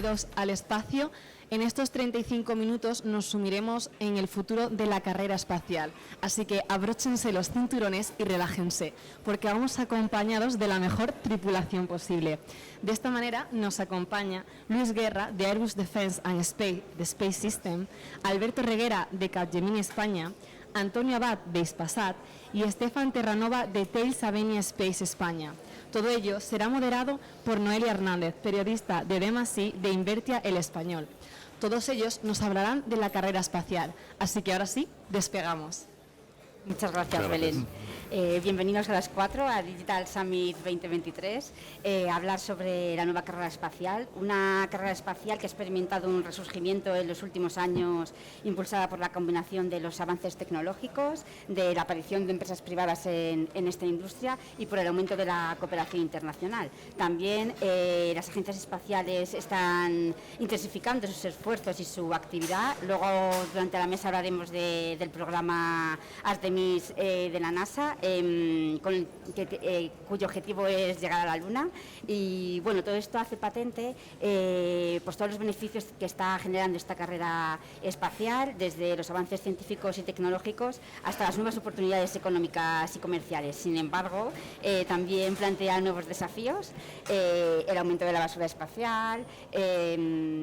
Bienvenidos al espacio. En estos 35 minutos nos sumiremos en el futuro de la carrera espacial. Así que abróchense los cinturones y relájense, porque vamos acompañados de la mejor tripulación posible. De esta manera nos acompaña Luis Guerra, de Airbus Defence and Space, de Space System, Alberto Reguera, de Capgemini España, Antonio Abad, de Hispasat, y Estefan Terranova, de Thales Alenia Space España. Todo ello será moderado por Noelia Hernández, periodista de D+I de Invertia El Español. Todos ellos nos hablarán de la carrera espacial. Así que ahora sí, despegamos. Muchas gracias, Belén. Bienvenidos a las 4 a Digital Summit 2023, a hablar sobre la nueva carrera espacial, una carrera espacial que ha experimentado un resurgimiento en los últimos años, impulsada por la combinación de los avances tecnológicos, de la aparición de empresas privadas en esta industria y por el aumento de la cooperación internacional. También las agencias espaciales están intensificando sus esfuerzos y su actividad. Luego, durante la mesa hablaremos del programa Artemis de la NASA, cuyo objetivo es llegar a la Luna, y bueno, todo esto hace patente pues todos los beneficios que está generando esta carrera espacial, desde los avances científicos y tecnológicos hasta las nuevas oportunidades económicas y comerciales. Sin embargo, también plantea nuevos desafíos, el aumento de la basura espacial,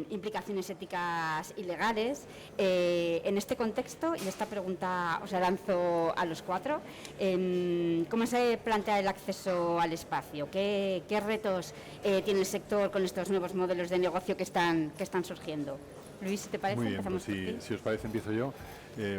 implicaciones éticas y legales. En este contexto, y esta pregunta os la lanzo a los cuatro, ¿cómo se plantea el acceso al espacio? ¿Qué retos tiene el sector con estos nuevos modelos de negocio que están surgiendo? Luis, si te parece, muy bien, empezamos pues por ti. si os parece, empiezo yo.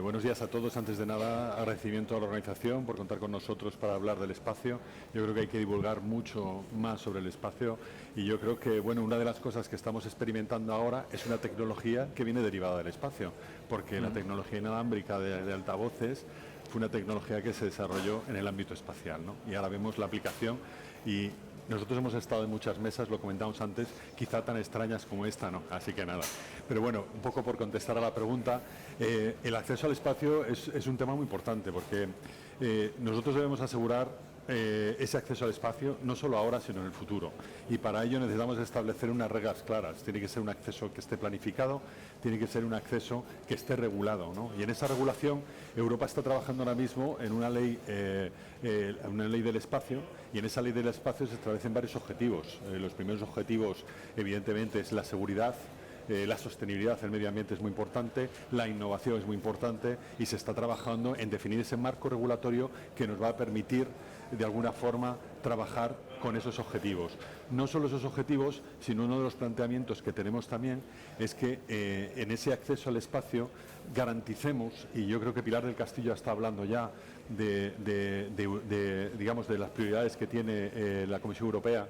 Buenos días a todos. Antes de nada, agradecimiento a la organización por contar con nosotros para hablar del espacio. Yo creo que hay que divulgar mucho más sobre el espacio, y yo creo que una de las cosas que estamos experimentando ahora es una tecnología que viene derivada del espacio, porque la tecnología inalámbrica de altavoces fue una tecnología que se desarrolló en el ámbito espacial, ¿no? Y ahora vemos la aplicación, y nosotros hemos estado en muchas mesas, lo comentamos antes, quizá tan extrañas como esta, ¿no? Así que nada. Pero bueno, un poco por contestar a la pregunta, el acceso al espacio es un tema muy importante, porque nosotros debemos asegurar ese acceso al espacio no solo ahora, sino en el futuro. Y para ello necesitamos establecer unas reglas claras. Tiene que ser un acceso que esté planificado, tiene que ser un acceso que esté regulado, ¿no? Y en esa regulación, Europa está trabajando ahora mismo en una ley del espacio, y en esa ley del espacio se establecen varios objetivos. Los primeros objetivos, evidentemente, es la seguridad. La sostenibilidad, el medio ambiente es muy importante, la innovación es muy importante, y se está trabajando en definir ese marco regulatorio que nos va a permitir, de alguna forma, trabajar con esos objetivos. No solo esos objetivos, sino uno de los planteamientos que tenemos también es que en ese acceso al espacio garanticemos, y yo creo que Pilar del Castillo está hablando ya digamos, de las prioridades que tiene la Comisión Europea.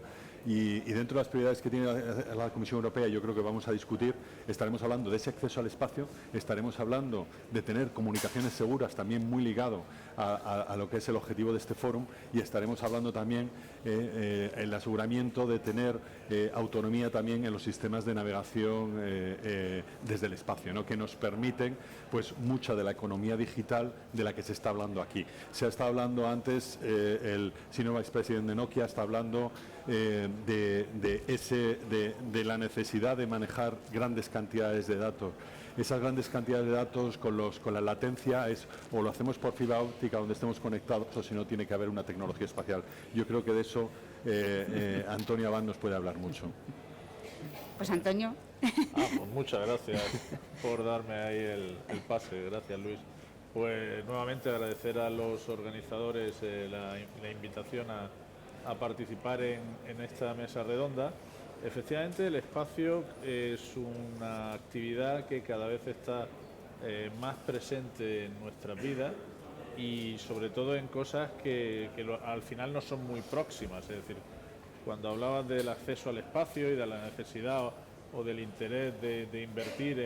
Y dentro de las prioridades que tiene la Comisión Europea, yo creo que vamos a discutir, estaremos hablando de ese acceso al espacio, estaremos hablando de tener comunicaciones seguras, también muy ligado a lo que es el objetivo de este fórum, y estaremos hablando también el aseguramiento de tener autonomía también en los sistemas de navegación desde el espacio, ¿no? Que nos permiten pues mucha de la economía digital de la que se está hablando aquí. Se ha estado hablando antes, el Senior Vice President de Nokia está hablando de la necesidad de manejar grandes cantidades de datos. Esas grandes cantidades de datos con la latencia o lo hacemos por fibra óptica donde estemos conectados, o si no, tiene que haber una tecnología espacial. Yo creo que de eso Antonio Abad nos puede hablar mucho. Pues Antonio. Pues muchas gracias por darme ahí el pase. Gracias, Luis. Pues nuevamente agradecer a los organizadores la invitación a participar en esta mesa redonda. Efectivamente, el espacio es una actividad que cada vez está más presente en nuestras vidas, y sobre todo en cosas que al final no son muy próximas. Es decir, cuando hablabas del acceso al espacio y de la necesidad o del interés de invertir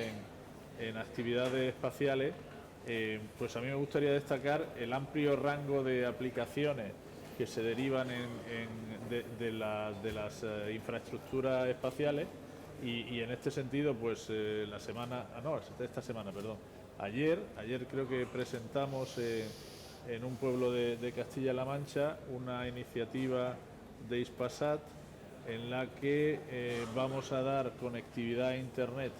en actividades espaciales, pues a mí me gustaría destacar el amplio rango de aplicaciones que se derivan de las infraestructuras espaciales, y en este sentido, pues ayer creo que presentamos en un pueblo de Castilla-La Mancha una iniciativa de Hispasat en la que vamos a dar conectividad a Internet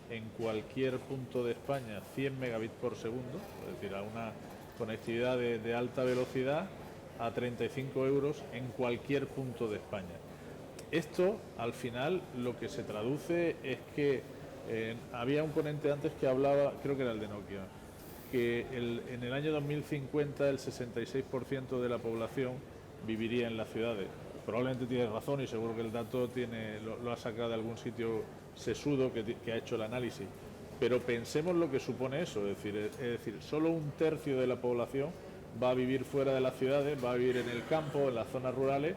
en cualquier punto de España 100 megabits por segundo, es decir, a una conectividad de alta velocidad a 35 euros en cualquier punto de España. Esto, al final, lo que se traduce es que había un ponente antes que hablaba, creo que era el de Nokia, que en el año 2050 el 66% de la población viviría en las ciudades. Probablemente tiene razón y seguro que el dato lo ha sacado de algún sitio sesudo que ha hecho el análisis. Pero pensemos lo que supone eso, es decir, solo un tercio de la población va a vivir fuera de las ciudades, va a vivir en el campo, en las zonas rurales,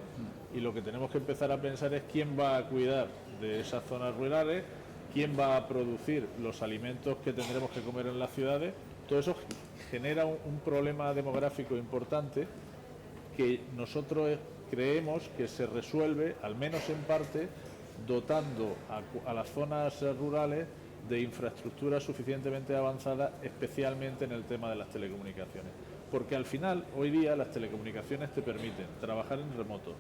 y lo que tenemos que empezar a pensar es quién va a cuidar de esas zonas rurales, quién va a producir los alimentos que tendremos que comer en las ciudades. Todo eso genera un problema demográfico importante que nosotros creemos que se resuelve, al menos en parte, dotando a las zonas rurales de infraestructura suficientemente avanzada, especialmente en el tema de las telecomunicaciones. Porque al final, hoy día, las telecomunicaciones te permiten trabajar en remoto,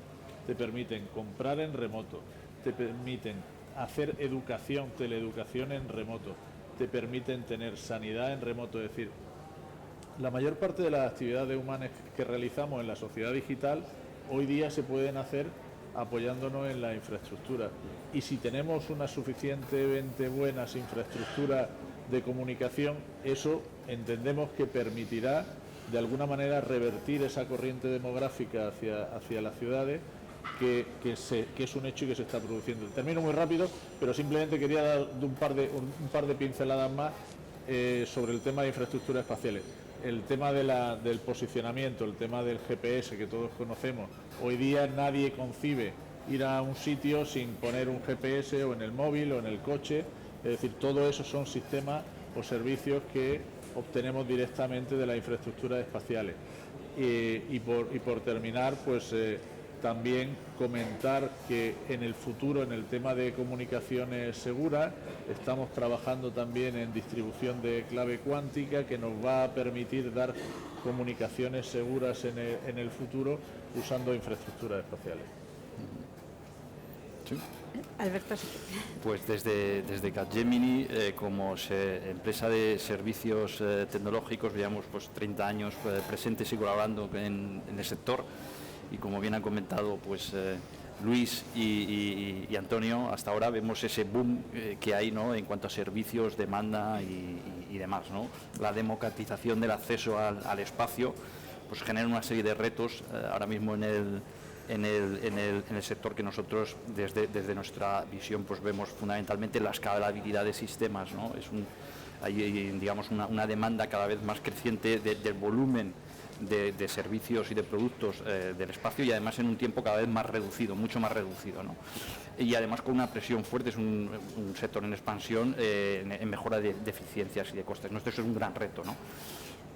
te permiten comprar en remoto, te permiten hacer educación, teleeducación en remoto, te permiten tener sanidad en remoto. Es decir, la mayor parte de las actividades humanas que realizamos en la sociedad digital hoy día se pueden hacer apoyándonos en la infraestructura. Y si tenemos una suficientemente buenas infraestructuras de comunicación, eso entendemos que permitirá de alguna manera revertir esa corriente demográfica hacia las ciudades, que es un hecho y que se está produciendo. Termino muy rápido, pero simplemente quería dar un par de pinceladas más sobre el tema de infraestructuras espaciales. El tema del posicionamiento, el tema del GPS que todos conocemos. Hoy día nadie concibe ir a un sitio sin poner un GPS o en el móvil o en el coche. Es decir, todo eso son sistemas o servicios que obtenemos directamente de las infraestructuras espaciales. Y por terminar, pues también comentar que en el futuro, en el tema de comunicaciones seguras, estamos trabajando también en distribución de clave cuántica que nos va a permitir dar comunicaciones seguras en el futuro usando infraestructuras espaciales. ¿Sí? Alberto. Pues desde Capgemini, como empresa de servicios tecnológicos, llevamos pues 30 años presentes y colaborando en el sector. Y como bien han comentado pues Luis y Antonio, hasta ahora vemos ese boom que hay, ¿no?, en cuanto a servicios, demanda y demás, ¿no? La democratización del acceso al espacio pues genera una serie de retos ahora mismo en el sector, que nosotros desde nuestra visión pues vemos fundamentalmente la escalabilidad de sistemas, ¿no? Hay digamos una demanda cada vez más creciente del volumen de servicios y de productos del espacio, y además en un tiempo cada vez más reducido, mucho más reducido, ¿no? Y además con una presión fuerte. Es un sector en expansión, en mejora de eficiencias y de costes, ¿no? Esto es un gran reto, ¿no?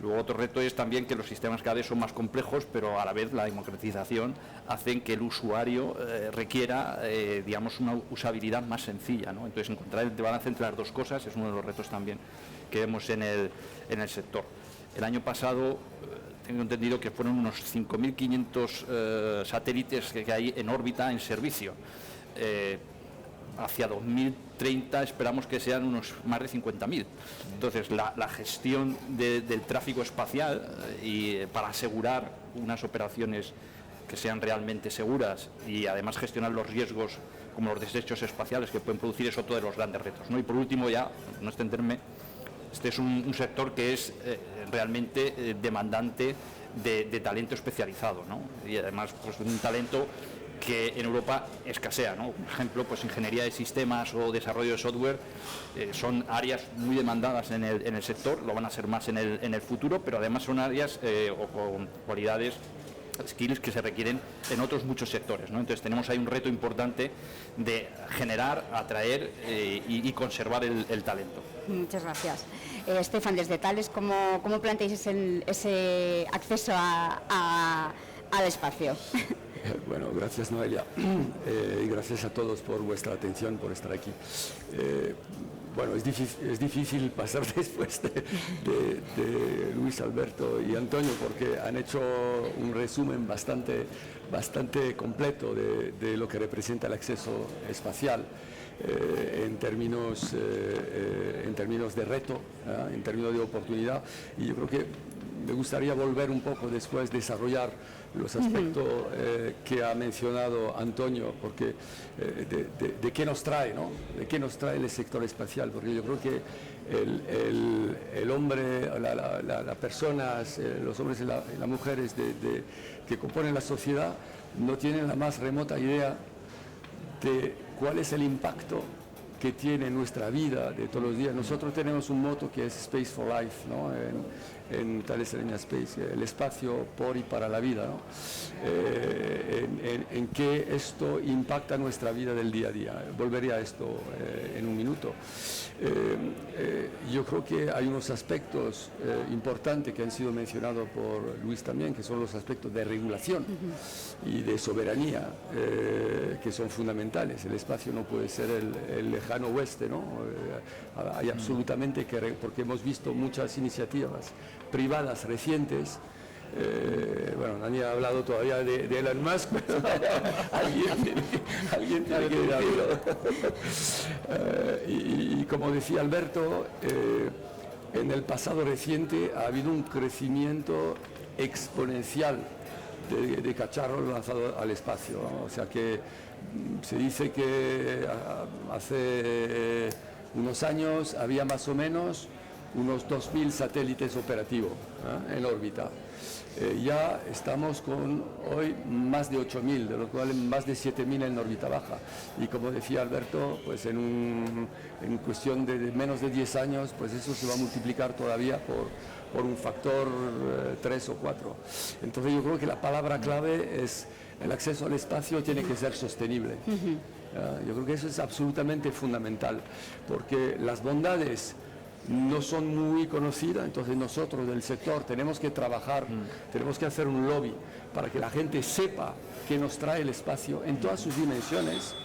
Luego otro reto es también que los sistemas cada vez son más complejos, pero a la vez la democratización hace que el usuario requiera digamos una usabilidad más sencilla, ¿no? Entonces encontrar el balance entre las dos cosas es uno de los retos también que vemos en el sector. El año pasado tengo entendido que fueron unos 5.500 satélites que hay en órbita en servicio. Hacia 2030 esperamos que sean unos más de 50.000. Entonces, la gestión del tráfico espacial y para asegurar unas operaciones que sean realmente seguras y además gestionar los riesgos como los desechos espaciales que pueden producir, es otro de los grandes retos, ¿no? Y por último, ya, no extenderme, este es un sector que es realmente demandante de talento especializado, ¿no? Y además pues un talento que en Europa escasea, ¿no? Por ejemplo, pues ingeniería de sistemas o desarrollo de software son áreas muy demandadas en el sector, lo van a ser más en el futuro, pero además son áreas o con cualidades, skills que se requieren en otros muchos sectores, ¿no? Entonces tenemos ahí un reto importante de generar, atraer y conservar el talento. Muchas gracias. Estefan, desde Thales, ¿cómo planteáis ese acceso al espacio? Bueno, gracias Noelia y gracias a todos por vuestra atención, por estar aquí. bueno, es difícil pasar después de Luis Alberto y Antonio, porque han hecho un resumen bastante completo de lo que representa el acceso espacial en términos de reto, en términos de oportunidad. Y yo creo que me gustaría volver un poco después, desarrollar los aspectos que ha mencionado Antonio, porque de qué nos trae, ¿no? De qué nos trae el sector espacial, porque yo creo que el hombre, las personas, los hombres y las mujeres que componen la sociedad no tienen la más remota idea de cuál es el impacto que tiene nuestra vida de todos los días. Nosotros tenemos un moto que es Space for Life, ¿no? En Thales Alenia Space, el espacio por y para la vida, ¿no? En qué esto impacta nuestra vida del día a día. Volveré a esto en un minuto. Yo creo que hay unos aspectos importantes que han sido mencionados por Luis también, que son los aspectos de regulación y de soberanía, que son fundamentales. El espacio no puede ser el lejano oeste, ¿no? Hay absolutamente que, porque hemos visto muchas iniciativas privadas recientes. Bueno, nadie ha hablado todavía de Elon Musk, pero alguien tiene que decirlo. Y como decía Alberto, en el pasado reciente ha habido un crecimiento exponencial de cacharros lanzados al espacio, ¿no? O sea que se dice que hace unos años había más o menos unos 2.000 satélites operativos en órbita. Ya estamos con hoy más de 8.000, de los cuales más de 7.000 en órbita baja. Y como decía Alberto, pues en cuestión de menos de 10 años, pues eso se va a multiplicar todavía por un factor 3 o 4. Entonces yo creo que la palabra clave es el acceso al espacio tiene que ser sostenible. Yo creo que eso es absolutamente fundamental, porque las bondades no son muy conocidas, entonces nosotros del sector tenemos que trabajar, tenemos que hacer un lobby para que la gente sepa qué nos trae el espacio en todas sus dimensiones,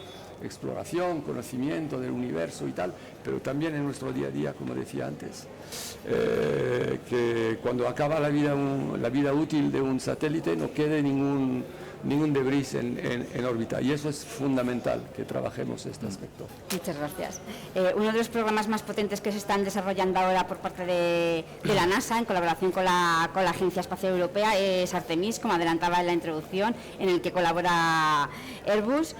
exploración, conocimiento del universo y tal, pero también en nuestro día a día, como decía antes, que cuando acaba la vida útil de un satélite no quede ningún debris en órbita, y eso es fundamental que trabajemos este aspecto. Muchas gracias. Uno de los programas más potentes que se están desarrollando ahora por parte de la NASA, en colaboración con la Agencia Espacial Europea, es Artemis, como adelantaba en la introducción, en el que colabora Airbus.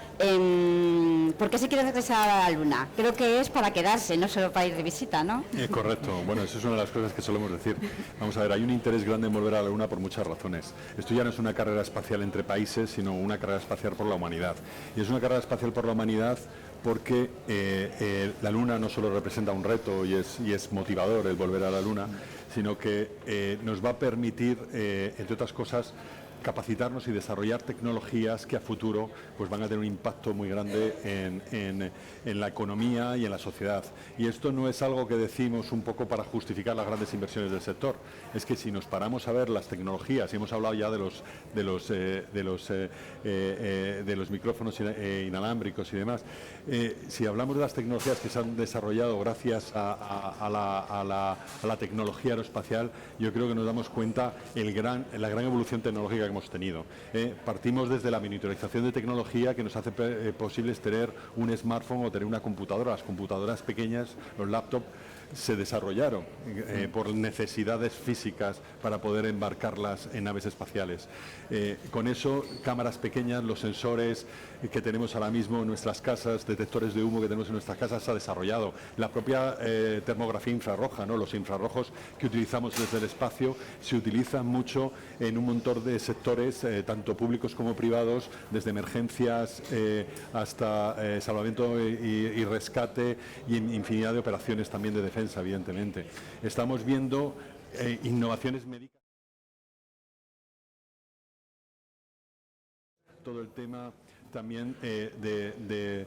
¿Por qué se quiere regresar a la Luna? Creo que es para quedarse, no solo para ir de visita, ¿no? Correcto. Bueno, eso es una de las cosas que solemos decir. Vamos a ver, hay un interés grande en volver a la Luna por muchas razones. Esto ya no es una carrera espacial entre países, sino una carrera espacial por la humanidad. Y es una carrera espacial por la humanidad porque la Luna no solo representa un reto y es motivador el volver a la Luna, sino que nos va a permitir, entre otras cosas, capacitarnos y desarrollar tecnologías que a futuro pues van a tener un impacto muy grande en la economía y en la sociedad. Y esto no es algo que decimos un poco para justificar las grandes inversiones del sector. Es que si nos paramos a ver las tecnologías, y hemos hablado ya de los micrófonos inalámbricos y demás, si hablamos de las tecnologías que se han desarrollado gracias a la tecnología aeroespacial, yo creo que nos damos cuenta la gran evolución tecnológica que hemos tenido. Partimos desde la miniaturización de tecnología que nos hace posibles tener un smartphone o tener una computadora. Las computadoras pequeñas, los laptops, se desarrollaron por necesidades físicas para poder embarcarlas en naves espaciales. Con eso, cámaras pequeñas, los sensores que tenemos ahora mismo en nuestras casas, detectores de humo que tenemos en nuestras casas, se ha desarrollado. La propia termografía infrarroja, ¿no? Los infrarrojos que utilizamos desde el espacio se utilizan mucho en un montón de sectores, tanto públicos como privados, desde emergencias hasta salvamento y rescate, y en infinidad de operaciones también de defensa, evidentemente. Estamos viendo innovaciones médicas. Todo el tema también de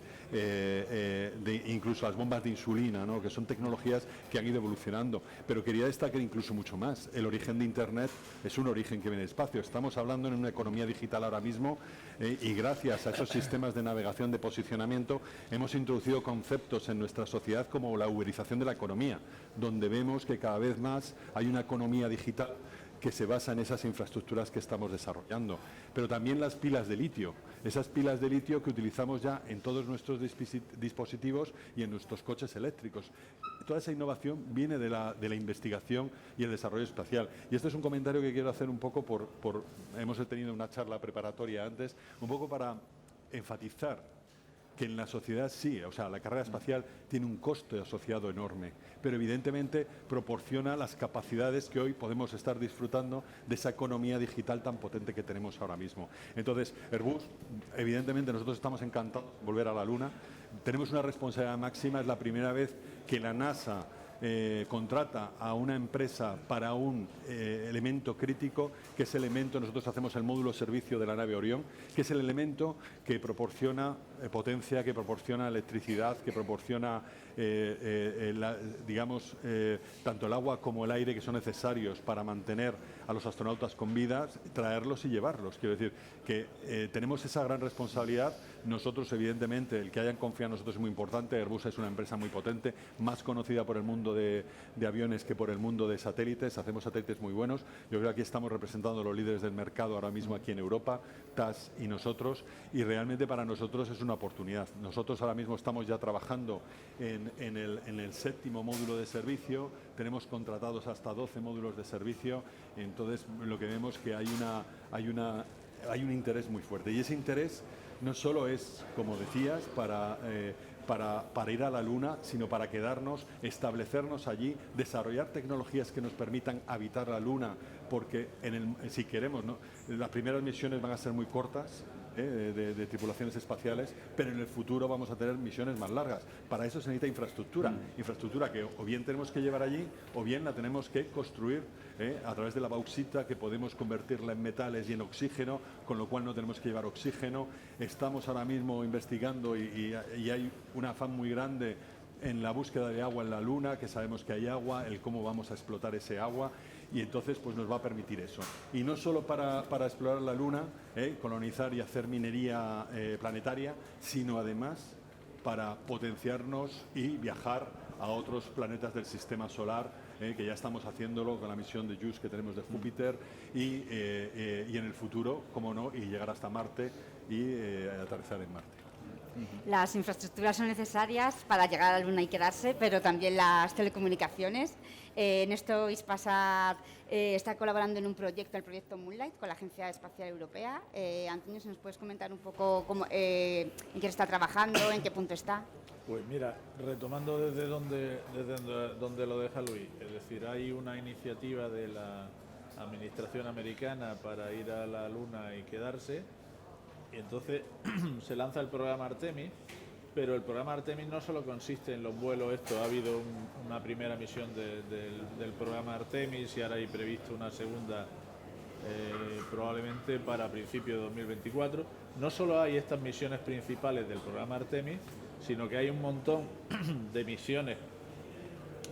incluso las bombas de insulina, ¿no? Que son tecnologías que han ido evolucionando. Pero quería destacar incluso mucho más. El origen de Internet es un origen que viene del espacio. Estamos hablando en una economía digital ahora mismo y gracias a esos sistemas de navegación de posicionamiento hemos introducido conceptos en nuestra sociedad como la uberización de la economía, donde vemos que cada vez más hay una economía digital que se basa en esas infraestructuras que estamos desarrollando. Pero también las pilas de litio, esas pilas de litio que utilizamos ya en todos nuestros dispositivos y en nuestros coches eléctricos. Toda esa innovación viene de la investigación y el desarrollo espacial. Y este es un comentario que quiero hacer un poco hemos tenido una charla preparatoria antes, un poco para enfatizar que en la sociedad sí, o sea, la carrera espacial tiene un coste asociado enorme, pero evidentemente proporciona las capacidades que hoy podemos estar disfrutando de esa economía digital tan potente que tenemos ahora mismo. Entonces, Airbus, evidentemente nosotros estamos encantados de volver a la Luna, tenemos una responsabilidad máxima, es la primera vez que la NASA contrata a una empresa para un elemento crítico, que es el elemento, nosotros hacemos el módulo servicio de la nave Orión, que es el elemento que proporciona potencia, que proporciona electricidad, que proporciona, digamos, tanto el agua como el aire que son necesarios para mantener a los astronautas con vida, traerlos y llevarlos. Quiero decir que tenemos esa gran responsabilidad. Nosotros, evidentemente, el que hayan confiado en nosotros es muy importante. Airbus es una empresa muy potente, más conocida por el mundo de aviones que por el mundo de satélites. Hacemos satélites muy buenos. Yo creo que aquí estamos representando a los líderes del mercado ahora mismo aquí en Europa, TAS y nosotros, y realmente para nosotros es una oportunidad. Nosotros ahora mismo estamos ya trabajando en el 7º módulo de servicio, tenemos contratados hasta 12 módulos de servicio, entonces lo que vemos es que hay un interés muy fuerte, y ese interés no solo es, como decías, para ir a la Luna, sino para quedarnos, establecernos allí, desarrollar tecnologías que nos permitan habitar la Luna, porque si queremos, ¿no? Las primeras misiones van a ser muy cortas, de tripulaciones espaciales, pero en el futuro vamos a tener misiones más largas. Para eso se necesita infraestructura que o bien tenemos que llevar allí o bien la tenemos que construir a través de la bauxita, que podemos convertirla en metales y en oxígeno, con lo cual no tenemos que llevar oxígeno. Estamos ahora mismo investigando y hay un afán muy grande en la búsqueda de agua en la Luna, que sabemos que hay agua, el cómo vamos a explotar ese agua, y entonces pues nos va a permitir eso. Y no solo para explorar la Luna, colonizar y hacer minería planetaria, sino además para potenciarnos y viajar a otros planetas del sistema solar, que ya estamos haciéndolo con la misión de JUICE que tenemos de Júpiter, y en el futuro, cómo no, y llegar hasta Marte y aterrizar en Marte. Las infraestructuras son necesarias para llegar a la Luna y quedarse, pero también las telecomunicaciones. En esto Hispasat está colaborando en un proyecto, el proyecto Moonlight, con la Agencia Espacial Europea. Antonio, si nos puedes comentar un poco en qué está trabajando, en qué punto está. Pues mira, retomando desde donde lo deja Luis, es decir, hay una iniciativa de la administración americana para ir a la Luna y quedarse. Y entonces se lanza el programa Artemis, pero el programa Artemis no solo consiste en los vuelos estos, ha habido una primera misión del programa Artemis y ahora hay previsto una segunda probablemente para principios de 2024. No solo hay estas misiones principales del programa Artemis, sino que hay un montón de misiones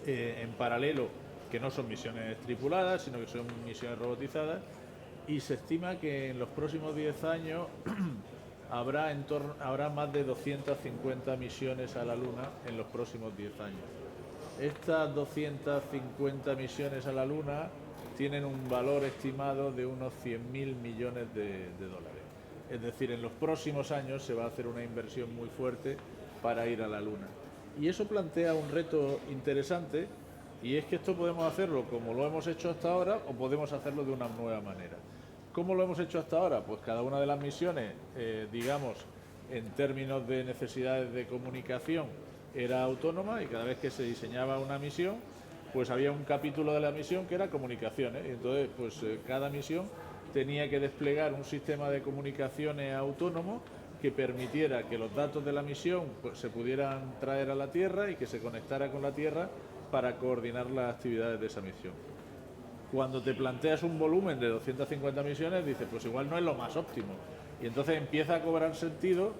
en paralelo que no son misiones tripuladas, sino que son misiones robotizadas. Y se estima que en los próximos 10 años habrá más de 250 misiones a la Luna en los próximos 10 años. Estas 250 misiones a la Luna tienen un valor estimado de unos 100.000 millones de dólares. Es decir, en los próximos años se va a hacer una inversión muy fuerte para ir a la Luna. Y eso plantea un reto interesante, y es que esto podemos hacerlo como lo hemos hecho hasta ahora o podemos hacerlo de una nueva manera. ¿Cómo lo hemos hecho hasta ahora? Pues cada una de las misiones, digamos, en términos de necesidades de comunicación, era autónoma, y cada vez que se diseñaba una misión, pues había un capítulo de la misión que era comunicaciones. Y entonces, pues cada misión tenía que desplegar un sistema de comunicaciones autónomo que permitiera que los datos de la misión pues, se pudieran traer a la Tierra y que se conectara con la Tierra para coordinar las actividades de esa misión. Cuando te planteas un volumen de 250 misiones, dices, pues igual no es lo más óptimo. Y entonces empieza a cobrar sentido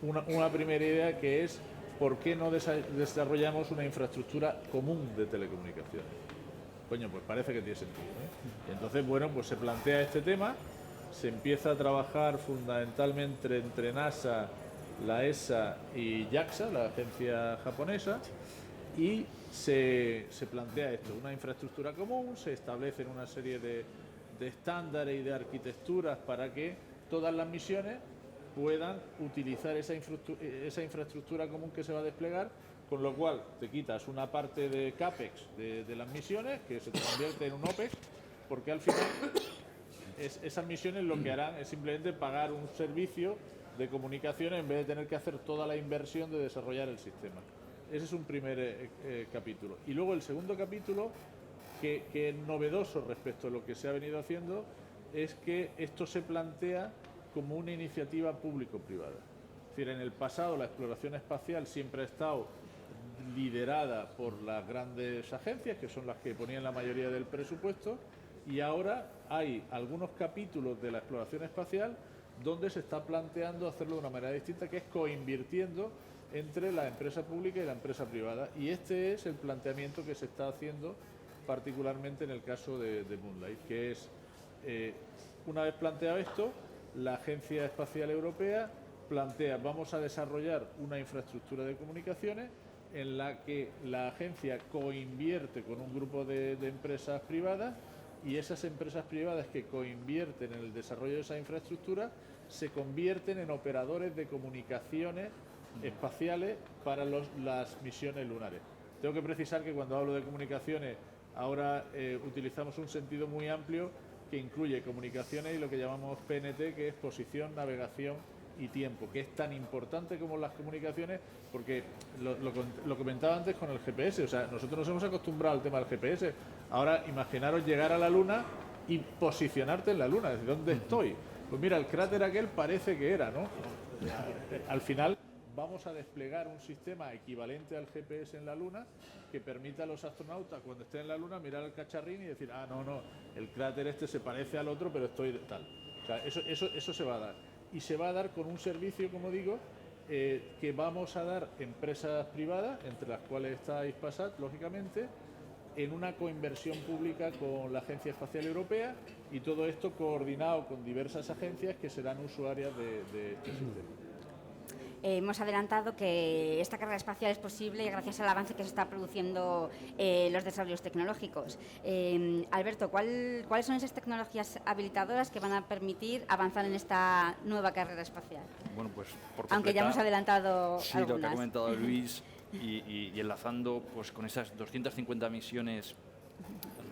una primera idea, que es ¿por qué no desarrollamos una infraestructura común de telecomunicaciones? Coño, pues parece que tiene sentido, ¿eh? Y entonces, bueno, pues se plantea este tema, se empieza a trabajar fundamentalmente entre NASA, la ESA y JAXA, la agencia japonesa, y se plantea esto, una infraestructura común, se establecen una serie de estándares y de arquitecturas para que todas las misiones puedan utilizar esa infraestructura común que se va a desplegar, con lo cual te quitas una parte de CAPEX de las misiones, que se te convierte en un OPEX, porque al final esas misiones lo que harán es simplemente pagar un servicio de comunicaciones en vez de tener que hacer toda la inversión de desarrollar el sistema. Ese es un primer capítulo. Y luego el segundo capítulo, que es novedoso respecto a lo que se ha venido haciendo, es que esto se plantea como una iniciativa público-privada. Es decir, en el pasado la exploración espacial siempre ha estado liderada por las grandes agencias, que son las que ponían la mayoría del presupuesto, y ahora hay algunos capítulos de la exploración espacial donde se está planteando hacerlo de una manera distinta, que es coinvirtiendo entre la empresa pública y la empresa privada. Y este es el planteamiento que se está haciendo particularmente en el caso de Moonlight, que es, una vez planteado esto, la Agencia Espacial Europea plantea, vamos a desarrollar una infraestructura de comunicaciones en la que la agencia coinvierte con un grupo de empresas privadas, y esas empresas privadas que coinvierten en el desarrollo de esa infraestructura se convierten en operadores de comunicaciones espaciales para las misiones lunares. Tengo que precisar que cuando hablo de comunicaciones ahora utilizamos un sentido muy amplio que incluye comunicaciones y lo que llamamos PNT, que es posición, navegación y tiempo, que es tan importante como las comunicaciones, porque lo comentaba antes con el GPS, o sea, nosotros nos hemos acostumbrado al tema del GPS. Ahora imaginaros llegar a la Luna y posicionarte en la Luna, es decir, ¿dónde estoy? Pues mira, el cráter aquel parece que era, ¿no? Al final vamos a desplegar un sistema equivalente al GPS en la Luna que permita a los astronautas, cuando estén en la Luna, mirar el cacharrín y decir, ah, no, el cráter este se parece al otro, pero estoy tal. O sea, eso se va a dar. Y se va a dar con un servicio, como digo, que vamos a dar empresas privadas, entre las cuales está Hispasat, lógicamente, en una coinversión pública con la Agencia Espacial Europea, y todo esto coordinado con diversas agencias que serán usuarias de este sistema. Hemos adelantado que esta carrera espacial es posible gracias al avance que se está produciendo los desarrollos tecnológicos. Alberto, ¿cuáles son esas tecnologías habilitadoras que van a permitir avanzar en esta nueva carrera espacial? Bueno, pues por aunque ya hemos adelantado sí, algunas. Lo que ha comentado Luis, y enlazando pues con esas 250 misiones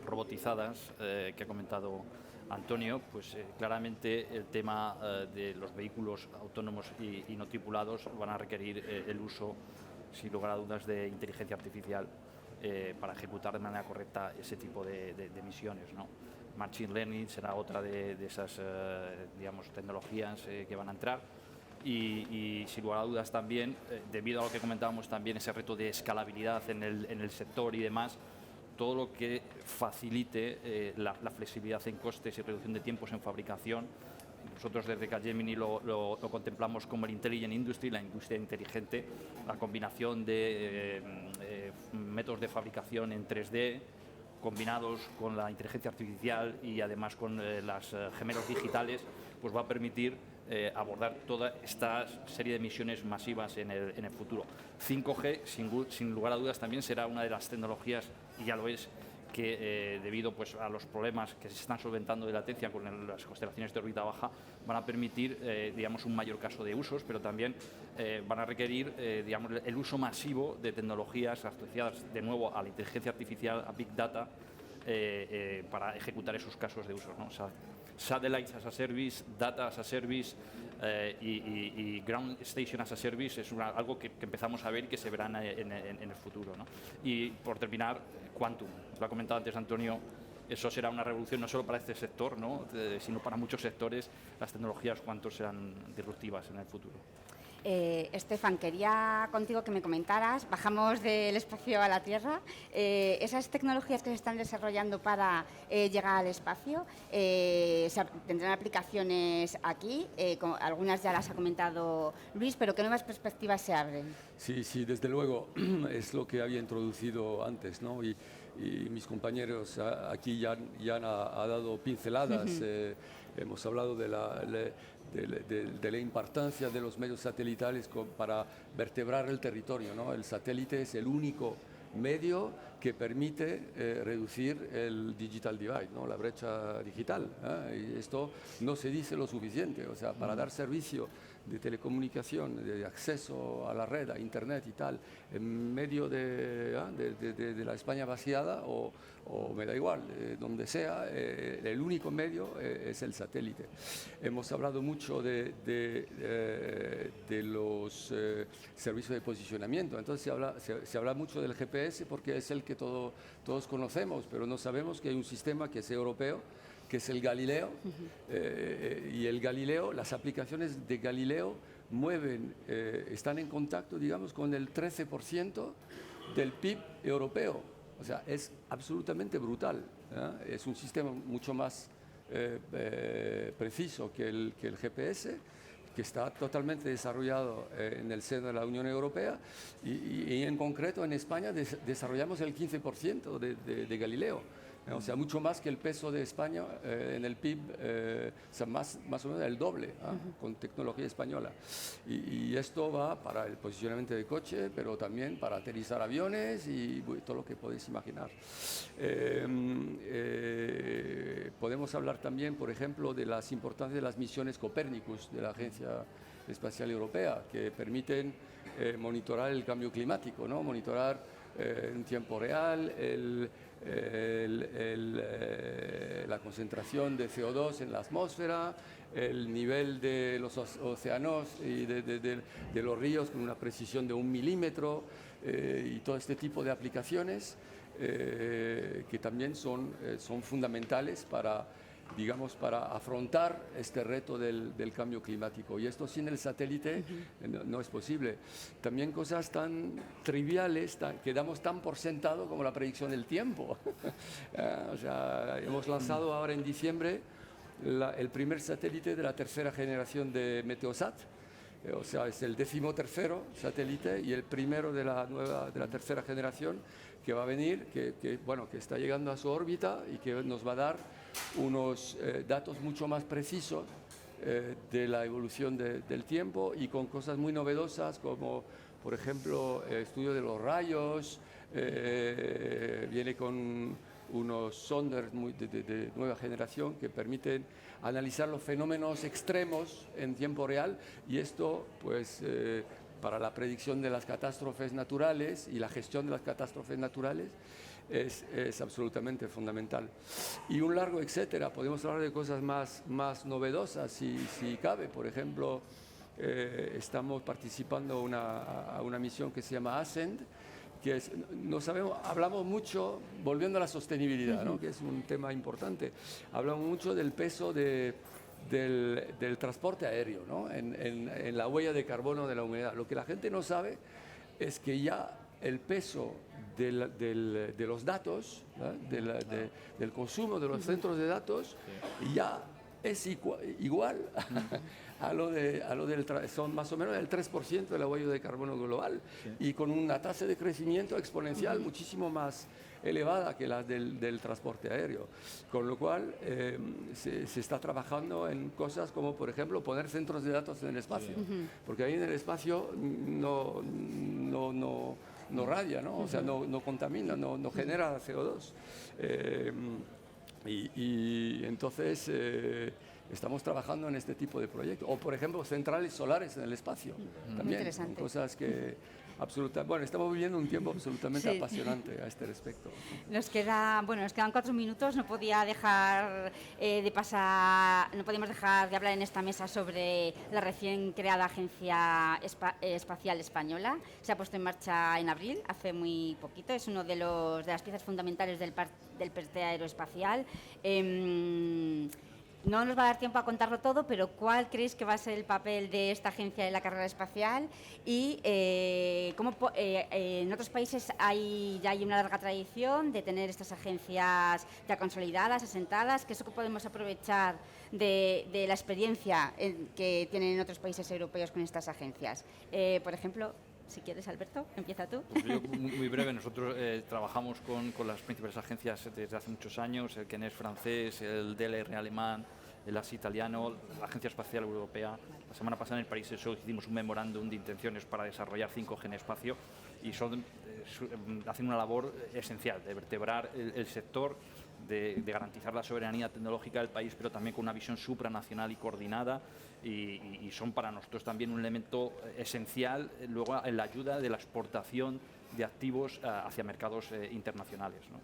robotizadas que ha comentado Antonio, pues claramente el tema de los vehículos autónomos y no tripulados van a requerir el uso, sin lugar a dudas, de inteligencia artificial para ejecutar de manera correcta ese tipo de misiones, ¿no? Machine Learning será otra de esas digamos, tecnologías que van a entrar. Y sin lugar a dudas también, debido a lo que comentábamos también, ese reto de escalabilidad en el sector y demás, todo lo que facilite la flexibilidad en costes y reducción de tiempos en fabricación. Nosotros desde Capgemini lo contemplamos como el Intelligent Industry, la industria inteligente, la combinación de métodos de fabricación en 3D, combinados con la inteligencia artificial y además con las gemelos digitales, pues va a permitir abordar toda esta serie de misiones masivas en el futuro. 5G, sin lugar a dudas, también será una de las tecnologías, y ya lo es, que debido pues, a los problemas que se están solventando de latencia con las constelaciones de órbita baja, van a permitir digamos, un mayor caso de usos, pero también van a requerir digamos, el uso masivo de tecnologías asociadas de nuevo a la inteligencia artificial, a Big Data, para ejecutar esos casos de uso, ¿no? O sea, Satellites as a Service, Data as a Service y Ground Station as a Service es algo que empezamos a ver y que se verá en el futuro, ¿no? Y por terminar, Quantum, lo ha comentado antes Antonio, eso será una revolución no solo para este sector, ¿no? Sino para muchos sectores. Las tecnologías Quantum serán disruptivas en el futuro. Estefan, quería contigo que me comentaras, bajamos del espacio a la Tierra, esas tecnologías que se están desarrollando para llegar al espacio, tendrán aplicaciones aquí, algunas ya las ha comentado Luis, pero ¿qué nuevas perspectivas se abren? Sí, sí, desde luego, es lo que había introducido antes, ¿no? Y mis compañeros aquí ya han dado pinceladas. Hemos hablado de la importancia de los medios satelitales para vertebrar el territorio, ¿no? El satélite es el único medio que permite reducir el digital divide, ¿no? La brecha digital, ¿eh? Y esto no se dice lo suficiente. O sea, para dar servicio de telecomunicación, de acceso a la red, a internet y tal, en medio de la España vaciada o me da igual, donde sea, el único medio es el satélite. Hemos hablado mucho de los servicios de posicionamiento. Entonces se habla mucho del GPS porque es el que todos conocemos, pero no sabemos que hay un sistema que es europeo, que es el Galileo, y el Galileo, las aplicaciones de Galileo están en contacto, digamos, con el 13% del PIB europeo. O sea, es absolutamente brutal, ¿eh? Es un sistema mucho más preciso que el GPS, que está totalmente desarrollado en el seno de la Unión Europea y en concreto en España desarrollamos el 15% de Galileo. O sea, mucho más que el peso de España en el PIB, o sea, más o menos el doble, con tecnología española. Y esto va para el posicionamiento de coche, pero también para aterrizar aviones y todo lo que podéis imaginar. Podemos hablar también, por ejemplo, de las importancias de las misiones Copernicus de la Agencia Espacial Europea, que permiten monitorar el cambio climático, ¿no? Monitorar en tiempo real la concentración de CO2 en la atmósfera, el nivel de los océanos y de los ríos con una precisión de 1 milímetro, y todo este tipo de aplicaciones que también son fundamentales para afrontar este reto del cambio climático. Y esto sin el satélite no es posible. También cosas tan triviales que damos tan por sentado como la predicción del tiempo. O sea, hemos lanzado ahora en diciembre el primer satélite de la tercera generación de Meteosat. O sea, es el 13º satélite y el primero de la tercera generación que va a venir, que está llegando a su órbita y que nos va a dar unos datos mucho más precisos de la evolución del tiempo y con cosas muy novedosas como, por ejemplo, estudio de los rayos, viene con unos sonders de nueva generación que permiten analizar los fenómenos extremos en tiempo real y esto, pues, para la predicción de las catástrofes naturales y la gestión de las catástrofes naturales es absolutamente fundamental. Y un largo etcétera, podemos hablar de cosas más novedosas si cabe. Por ejemplo, estamos participando a una misión que se llama Ascend, que hablamos mucho, volviendo a la sostenibilidad, ¿no? Que es un tema importante, hablamos mucho del peso del transporte aéreo, ¿no? en la huella de carbono de la humanidad. Lo que la gente no sabe es que ya el peso de los datos, del consumo de los centros de datos, ya es igual son más o menos el 3% de la huella de carbono global, y con una tasa de crecimiento exponencial muchísimo más elevada que la del transporte aéreo. Con lo cual se está trabajando en cosas como, por ejemplo, poner centros de datos en el espacio, porque ahí en el espacio no radia, ¿no? O sea, no contamina, no genera CO2. Y entonces estamos trabajando en este tipo de proyectos. O, por ejemplo, centrales solares en el espacio. También, interesante. Cosas que estamos viviendo un tiempo absolutamente apasionante a este respecto. Nos quedan 4 minutos. No podía dejar no podíamos dejar de hablar en esta mesa sobre la recién creada Agencia Espacial Española. Se ha puesto en marcha en abril, hace muy poquito. Es uno de las piezas fundamentales del PERTE aeroespacial. No nos va a dar tiempo a contarlo todo, pero ¿cuál creéis que va a ser el papel de esta agencia en la carrera espacial? Y en otros países ya hay una larga tradición de tener estas agencias ya consolidadas, asentadas. ¿Qué es lo que podemos aprovechar de la experiencia que tienen en otros países europeos con estas agencias? Por ejemplo, si quieres, Alberto, empieza tú. Pues yo, muy breve, nosotros trabajamos con las principales agencias desde hace muchos años, el CNES francés, el DLR alemán, el ASI italiano, la Agencia Espacial Europea. La semana pasada en el París hicimos un memorándum de intenciones para desarrollar 5G en espacio y hacen una labor esencial de vertebrar el sector, de garantizar la soberanía tecnológica del país, pero también con una visión supranacional y coordinada, y son para nosotros también un elemento esencial luego en la ayuda de la exportación de activos hacia mercados internacionales, ¿no?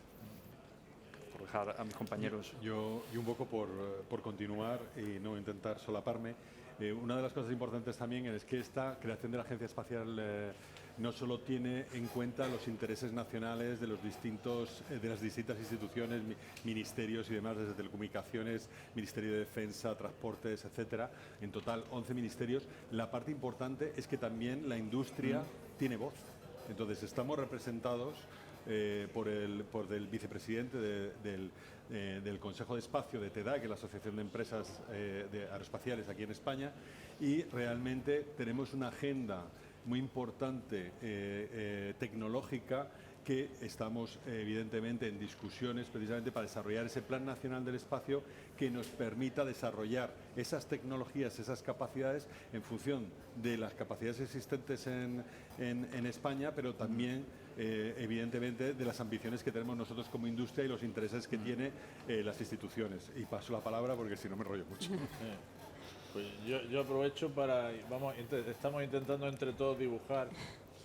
Por dejar a mis compañeros. Yo un poco por continuar y no intentar solaparme, una de las cosas importantes también es que esta creación de la Agencia Espacial no solo tiene en cuenta los intereses nacionales de las distintas instituciones, ministerios y demás, desde telecomunicaciones, Ministerio de Defensa, Transportes, etcétera, en total 11 ministerios. La parte importante es que también la industria tiene voz. Entonces estamos representados por el vicepresidente del Consejo de Espacio de TEDA, que es la Asociación de Empresas Aeroespaciales aquí en España, y realmente tenemos una agenda muy importante tecnológica que estamos evidentemente en discusiones precisamente para desarrollar ese Plan Nacional del Espacio que nos permita desarrollar esas tecnologías, esas capacidades en función de las capacidades existentes en España, pero también evidentemente de las ambiciones que tenemos nosotros como industria y los intereses que tiene las instituciones. Y paso la palabra porque si no me enrollo mucho. Pues yo aprovecho estamos intentando entre todos dibujar,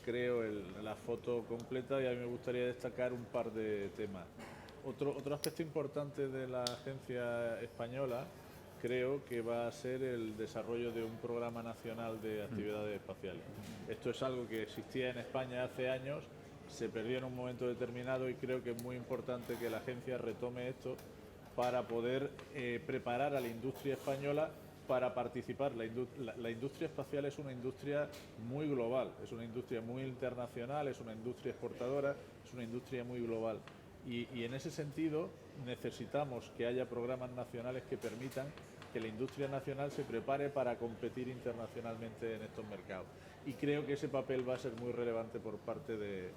creo, la foto completa, y a mí me gustaría destacar un par de temas. Otro aspecto importante de la agencia española creo que va a ser el desarrollo de un programa nacional de actividades espaciales. Esto es algo que existía en España hace años, se perdió en un momento determinado, y creo que es muy importante que la agencia retome esto para poder preparar a la industria española para participar. La industria espacial es una industria muy global, es una industria muy internacional, es una industria exportadora, es una industria muy global. Y en ese sentido necesitamos que haya programas nacionales que permitan que la industria nacional se prepare para competir internacionalmente en estos mercados. Y creo que ese papel va a ser muy relevante por parte de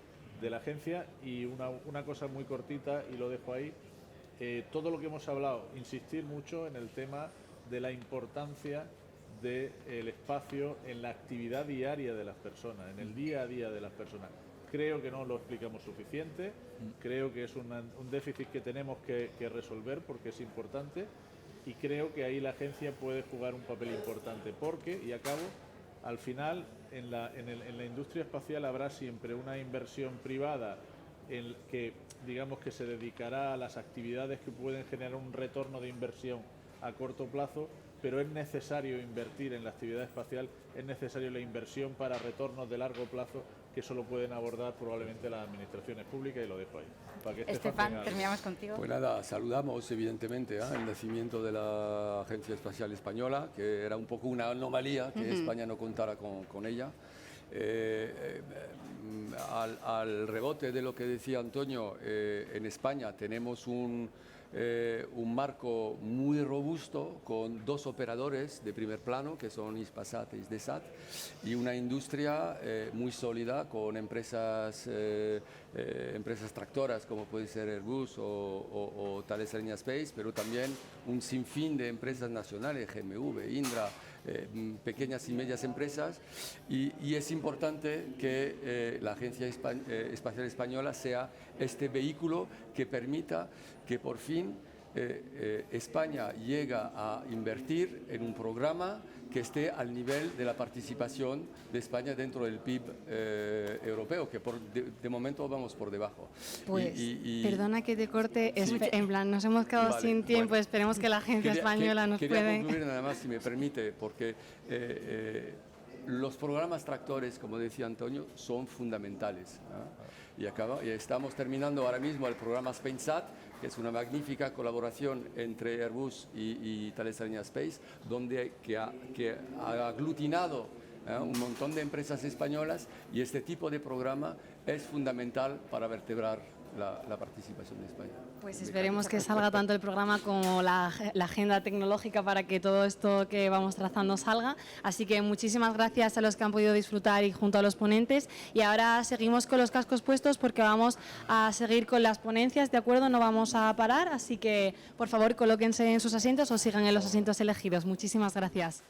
la agencia. Y una cosa muy cortita, y lo dejo ahí, todo lo que hemos hablado, insistir mucho en el tema de la importancia del espacio en la actividad diaria de las personas, en el día a día de las personas. Creo que no lo explicamos suficiente, creo que es un déficit que tenemos que resolver porque es importante, y creo que ahí la agencia puede jugar un papel importante porque, y acabo, al final en la industria espacial habrá siempre una inversión privada que digamos que se dedicará a las actividades que pueden generar un retorno de inversión a corto plazo, pero es necesario invertir en la actividad espacial, es necesario la inversión para retornos de largo plazo que solo pueden abordar probablemente las administraciones públicas, y lo dejo ahí. Para que Estefan, terminamos contigo. Pues nada, saludamos evidentemente el nacimiento de la Agencia Espacial Española, que era un poco una anomalía que España no contara con ella. Al rebote de lo que decía Antonio, en España tenemos un marco muy robusto con dos operadores de primer plano que son Hispasat e Hisdesat, y una industria muy sólida con empresas tractoras como puede ser Airbus o Thales Alenia Space, pero también un sinfín de empresas nacionales, GMV, Indra, pequeñas y medias empresas, y es importante que la Agencia Espacial Española sea este vehículo que permita que por fin España llega a invertir en un programa que esté al nivel de la participación de España dentro del PIB europeo, que de momento vamos por debajo. Pues, perdona que te corte, sí. En plan, nos hemos quedado sin tiempo, bueno, esperemos que la Agencia Española nos pueda... Quería concluir nada más, si me permite, porque los programas tractores, como decía Antonio, son fundamentales. Y estamos terminando ahora mismo el programa SpainSat, que es una magnífica colaboración entre Airbus y Thales Alenia Space, que ha aglutinado un montón de empresas españolas, y este tipo de programa es fundamental para vertebrar la participación de España. Pues esperemos que salga tanto el programa como la agenda tecnológica para que todo esto que vamos trazando salga. Así que muchísimas gracias a los que han podido disfrutar y junto a los ponentes. Y ahora seguimos con los cascos puestos porque vamos a seguir con las ponencias, ¿de acuerdo? No vamos a parar, así que por favor colóquense en sus asientos o sigan en los asientos elegidos. Muchísimas gracias.